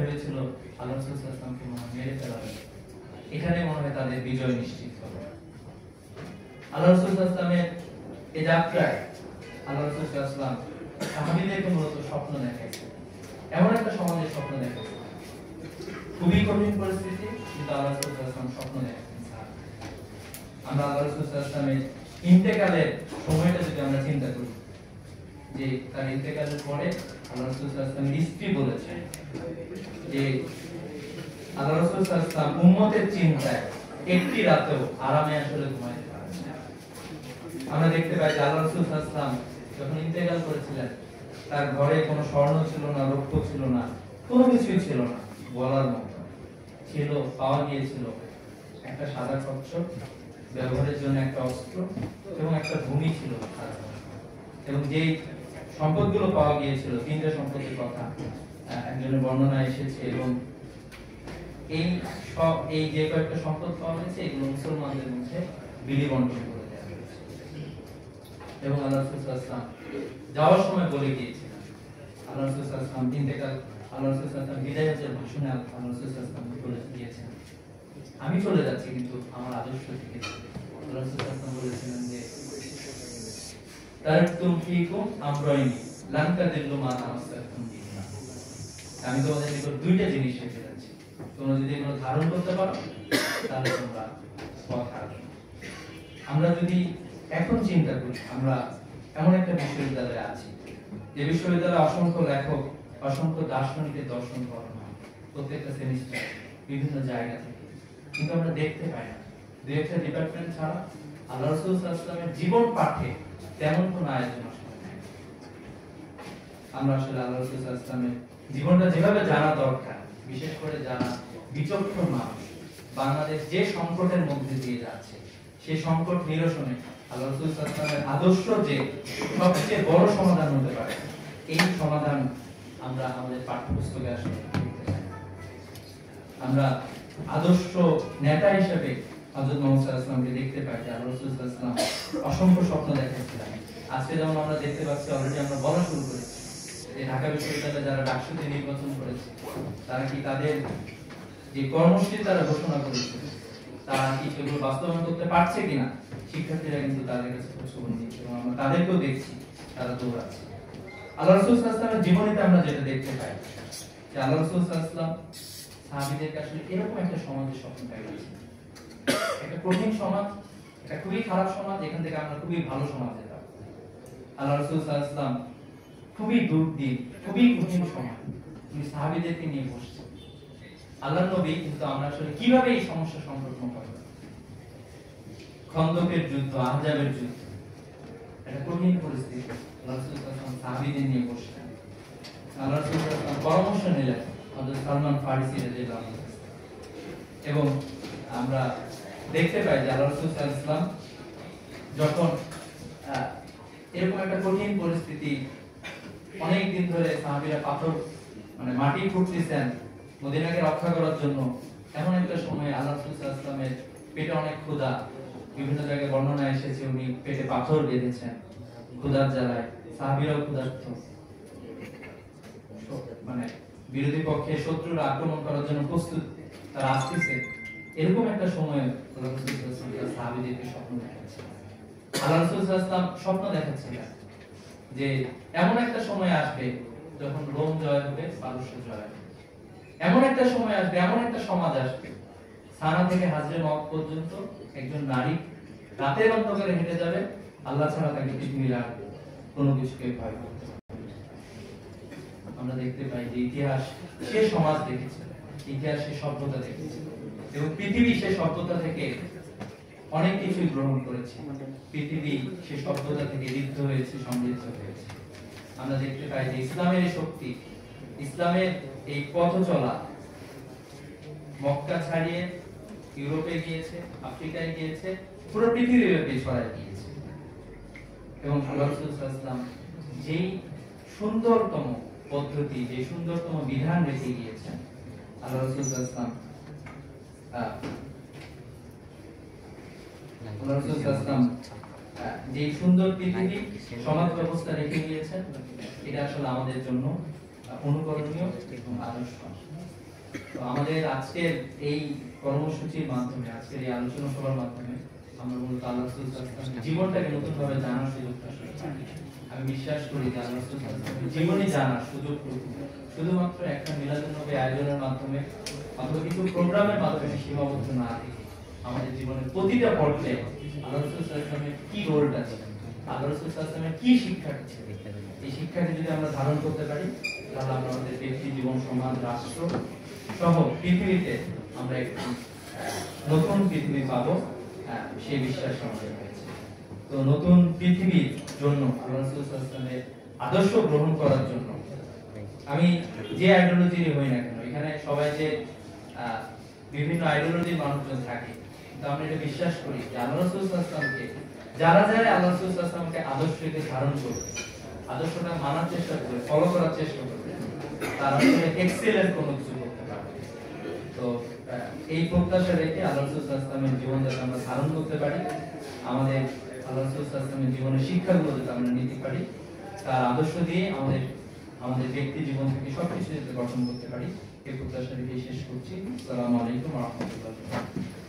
ভেবেছিল আল্লাহ রাসূল সাল্লাল্লাহু আলাইহি ওয়াসাল্লামকে মেরে ফেলা হবে, এখানে মনে হয় তাদের বিজয় নিশ্চিত হবে। আল্লাহ রাসূল সাল্লাল্লাহু আলাইহি ওয়াসাল্লামের এই যাত্রায় আল্লাহ রাসূল সাল্লাল্লাহু আলাইহি ওয়াসাল্লাম সাহাবীদেরকে মূলত স্বপ্ন দেখাইছে, এমন একটা সমাজের স্বপ্ন দেখাইছে, খুবই কঠিন পরিস্থিতি, কিন্তু আল্লাহ রাসূল সাল্লাল্লাহু আলাইহি ওয়াসাল্লাম স্বপ্ন দেখাইছেন। আমরা আল্লাহ রাসূল সাল্লাল্লাহু আলাইহি ওয়াসাল্লামের ইন্তেকালের সময়টা যদি আমরা চিন্তা করি, যে তার ইন্তেকালের পরে আল্লাহ রাসূল সাল্লাল্লাহু আলাইহি ওয়াসাল্লামের স্ত্রী বলেছেন যে আল্লাহ রাসূল সাল্লাল্লাহু আলাইহি ওয়াসাল্লাম উম্মতের চিন্তায় একটি রাতেও আরামে আসলে ঘুমাইতে পারেন না। আমরা দেখতে পাই যে আল্লাহ রাসূল সাল্লাল্লাহু আলাইহি ওয়াসাল্লাম যখন ইন্তেকাল করেছিলেন, তার ঘরে কোনো স্বর্ণ ছিল না, রৌপ্য ছিল না, কোনো কিছুই ছিল না বলার মতো। ছিল, পাওয়া গিয়েছিল একটা সাদা কচ্ছপ, ব্যবহারের জন্য একটা অস্ত্র এবং একটা ভূমি ছিল। এবং যেই সম্পদগুলো পাওয়া গিয়েছিল, তিনটা সম্পদের কথা একজনের বর্ণনা এসেছে, এবং এই যে কয়েকটা সম্পদ পাওয়া গেছে এগুলো মুসলমানদের মধ্যে বিলি বন্টন করে দেওয়া হয়েছে। এবং আল্লাহ রাসূল সাল্লাল্লাহু আলাইহি ওয়াসাল্লাম যাওয়ার সময় বলে গিয়েছিলেন, আল্লাহ রাসূল সাল্লাল্লাহু আলাইহি ওয়াসাল্লাম ইন্তেকাল, আল্লাহ রাসূল সাল্লাল্লাহু আলাইহি ওয়াসাল্লাম বিদায়ের ভাষণে আল্লাহ রাসূল সাল্লাল্লাহু আলাইহি ওয়াসাল্লাম বলে গিয়েছেন, আমি চলে যাচ্ছি কিন্তু আমার আদর্শ থেকে। আল্লাহ রাসূল সাল্লাল্লাহু আলাইহি ওয়াসাল্লাম বলেছিলেন যে তারাকতুম ফীকুম আমরাইনি লান তাদিল্লু মা তামাসসাকতুম বিহিমা, আমি তোমাদের নিকট দুইটা জিনিস রেখে যাচ্ছি, তোমরা যদি এগুলো ধারণ করতে পারো তাহলে তোমরা পথ হারাবে না। আমরা যদি এখন চিন্তা করি, আমরা এমন একটা বিশ্ববিদ্যালয়ে আছি যে বিশ্ববিদ্যালয়ে অসংখ্য লেখক, অসংখ্য দার্শনিকের দর্শন পড়ানো হয় প্রত্যেকটা সেমিস্টার বিভিন্ন জায়গা থেকে, কিন্তু আমরা দেখতে পাই না। দুই একটা ডিপার্টমেন্ট ছাড়া আল্লাহ রাসূল সাল্লাল্লাহু আলাইহি ওয়াসাল্লামের জীবন পাঠে তেমন কোনো আয়োজন আসলে নেই। আমরা আসলে আল্লাহ রাসূল সাল্লাল্লাহু আলাইহি ওয়াসাল্লামের জীবনটা যেভাবে জানা দরকার, বিশেষ করে যারা বিচক্ষণ মানুষ, বাংলাদেশ যে সংকটের মধ্যে দিয়ে যাচ্ছে সেই সংকট নিরসনে আল্লাহ রাসূল সাল্লাল্লাহু আলাইহি ওয়াসাল্লামের আদর্শ যে সবচেয়ে বড় সমাধান হতে পারে, এই সমাধান আমরা আমাদের পাঠ্যপুস্তকে আসলে দেখতে পাই। আমরা আদর্শ নেতা হিসেবে হযরত মুহাম্মদ সাল্লাল্লাহু আলাইহি ওয়াসাল্লামকে দেখতে পাই যে আল্লাহ রাসূল সাল্লাল্লাহু আলাইহি ওয়াসাল্লাম অসংখ্য স্বপ্ন দেখাচ্ছিলেন। আজকে যেমন আমরা দেখতে পাচ্ছি, অলরেডি আমরা বলা শুরু করেছি যে ঢাকা বিশ্ববিদ্যালয়ে যারা ডাকসুতে নির্বাচন করেছে, তারা কি তাদের যে কর্মসূচি তারা ঘোষণা করেছে তারা কি সেগুলো বাস্তবায়ন করতে পারছে কিনা, শিক্ষার্থীরা কিন্তু তাদের কাছে খোঁজখবর নিচ্ছে এবং আমরা তাদেরকেও দেখছি তারা দৌড়াচ্ছে। আল্লাহ রাসূল সাল্লাল্লাহু আলাইহি ওয়াসাল্লামের জীবনীতে আমরা যেটা দেখতে পাই যে আল্লাহ রাসূল সাল্লাল্লাহু আলাইহি ওয়াসাল্লাম সাহাবীদেরকে আসলে এরকম একটা সমাজের স্বপ্ন দেখাচ্ছেন, একটা কঠিন সমাজ, একটা খুবই খারাপ সমাজ, এখান থেকে আমরা খুবই ভালো সমাজে যাব। আল্লাহ রাসূল সাল্লাল্লাহু আলাইহি ওয়াসাল্লাম খুবই দুর্দিন, খুবই কঠিন সময় তিনি সাহাবীদেরকে নিয়ে বসছেন। আল্লাহর নবী কিন্তু আমরা আসলে কিভাবে এই সমস্যা সম্পর্ক করব, খন্দকের যুদ্ধ, আহজাবের যুদ্ধ, একটা কঠিন পরিস্থিতি, আল্লাহ রাসূল সাল্লাল্লাহু আলাইহি ওয়াসাল্লাম সাহাবীদের নিয়ে বসলেন। আল্লাহ রাসূল সাল্লাল্লাহু আলাইহি ওয়াসাল্লাম পরামর্শ নিলেন হযরত সালমান ফারিসি রাদিয়াল্লাহু আনহু, এবং আমরা দেখতে পাই যে আল্লাহ রাসূল সাল্লাল্লাহু আলাইহি ওয়াসাল্লাম যখন এরকম একটা কঠিন পরিস্থিতি, অনেক দিন ধরে সাহাবীরা পাথর মাটি খুঁড়তেছেন মদিনাকে রক্ষা করার জন্য, এমন একটা সময় আল্লাহ রাসূল সাল্লাল্লাহু আলাইহি ওয়াসাল্লামের পেটে অনেক ক্ষুধা, বিভিন্ন জায়গায় বর্ণনা এসেছে উনি পেটে পাথর বেঁধেছেন ক্ষুধার জ্বালায়, সাহাবীরাও ক্ষুধার্ত, বিরোধী পক্ষে শত্রুরা আক্রমণ করার জন্য প্রস্তুত, তারা আসতেছে। এরকম একটা সময় আল্লাহ রাসূল সাল্লাল্লাহু আলাইহি ওয়াসাল্লাম সাহাবীদেরকে স্বপ্ন দেখাচ্ছেন। আল্লাহ রাসূল সাল্লাল্লাহু আলাইহি ওয়াসাল্লাম স্বপ্ন দেখাচ্ছিলেন যে এমন একটা সময় আসবে যখন রোম জয় হবে, পারস্য জয় হবে, এমন একটা সময় আসবে, এমন একটা সমাজ আসবে, সানা থেকে হাজরে মওত পর্যন্ত একজন নারী রাতের অন্ধকারে হেঁটে যাবে, আল্লাহ ছাড়া তাকে পৃথিবীর আর কোনো কিছুকে ভয় করতে হবে। আমরা দেখতে পাই যে ইতিহাস সে সমাজ দেখেছে, ইতিহাস সে সভ্যতা দেখেছে, এবং পৃথিবী সে সভ্যতা থেকে অনেক কিছুই গ্রহণ করেছে, পৃথিবী সে সভ্যতা থেকে ঋদ্ধ হয়েছে, সমৃদ্ধ হয়েছে। আমরা দেখতে পাই যে ইসলামের শক্তি, ইসলামের এই পথ চলা মক্কা ছাড়িয়ে ইউরোপে গিয়েছে, আফ্রিকায় গিয়েছে, পুরো পৃথিবীব্যাপী ছড়ায় গিয়েছে। এবং আল্লাহ রাসূল সাল্লাল্লাহু আলাইহি ওয়াসাল্লাম যেই সুন্দরতম পদ্ধতি, যে সুন্দরতম বিধান রেখে গিয়েছেন, আল্লাহ রাসূল সাল্লাল্লাহু আলাইহি ওয়াসাল্লাম যে সুন্দর পৃথিবী সমাজ ব্যবস্থা রেখে গিয়েছেন, এটা আসলে আমাদের জন্য অনুকরণীয় এবং আদর্শ। তো আমাদের আজকের এই কর্মসূচির মাধ্যমে, আজকের এই আলোচনা সভার মাধ্যমে আমরা মূলত আল্লাহ রাসূল সাল্লাল্লাহু আলাইহি ওয়াসাল্লামের জীবনটাকে নতুন ভাবে জানার সুযোগটা পাচ্ছি। আমি বিশ্বাস করি যে আল্লাহ রাসূল সাল্লাল্লাহু আলাইহি ওয়াসাল্লামের জীবনী জানার সুযোগটুকু শুধুমাত্র একটা মিলাদুন নবী আয়োজনের মাধ্যমে অথবা কিছু প্রোগ্রামের মাধ্যমে সীমাবদ্ধ না রেখে আমাদের জীবনের প্রতিটা পর্যায়ে আল্লাহ রাসূল সাল্লাল্লাহু আলাইহি ওয়াসাল্লামের কি রোলটা ছিল, আল্লাহ রাসূল সাল্লাল্লাহু আলাইহি ওয়াসাল্লামের কি শিক্ষাটা ছিল, এই শিক্ষাকে যদি আমরা ধারণ করতে পারি তাহলে আমরা আমাদের ব্যক্তি জীবন, সমাজ, রাষ্ট্র সহ পৃথিবীতে আমরা একটি নতুন পৃথিবী পাবো, সেই বিশ্বাস আমাদের রয়েছে। তো নতুন পৃথিবীর জন্য আল্লাহ রাসূল সাল্লাল্লাহু আলাইহি ওয়াসাল্লামের আদর্শ গ্রহণ করার জন্য আমি যে আইডিওলজির হই না কেন, এখানে সবাই যে বিভিন্ন আইডিওলজির মানুষজন থাকে, কিন্তু আমি এটা বিশ্বাস করি যে আল্লাহ রাসূল সাল্লাল্লাহু আলাইহি ওয়াসাল্লামকে যারা আল্লাহ রাসূল সাল্লাল্লাহু আলাইহি ওয়াসাল্লামকে আদর্শকে ধারণ করবে, আদর্শটা মানার চেষ্টা করবে, ফলো করার চেষ্টা করবে, তারা আসলে এক্সেলেন্ট কোনো কিছু করতে পারবে। তো এই প্রত্যাশা রেখে আল্লাহ রাসূল সাল্লাল্লাহু আলাইহি ওয়াসাল্লামের জীবন যাতে আমরা ধারণ করতে পারি, আমাদের আল্লাহ রাসূল সাল্লাল্লাহু আলাইহি ওয়াসাল্লামের জীবনের শিক্ষাগুলো যাতে আমরা নিতে পারি, তার আদর্শ দিয়ে আমাদের ব্যক্তি জীবন থেকে সবকিছু যাতে গঠন করতে পারি, এই প্রত্যাশা রেখে শেষ করছি। আসসালামু আলাইকুম ওয়া রাহমাতুল্লাহি ওয়া বারাকাতুহু।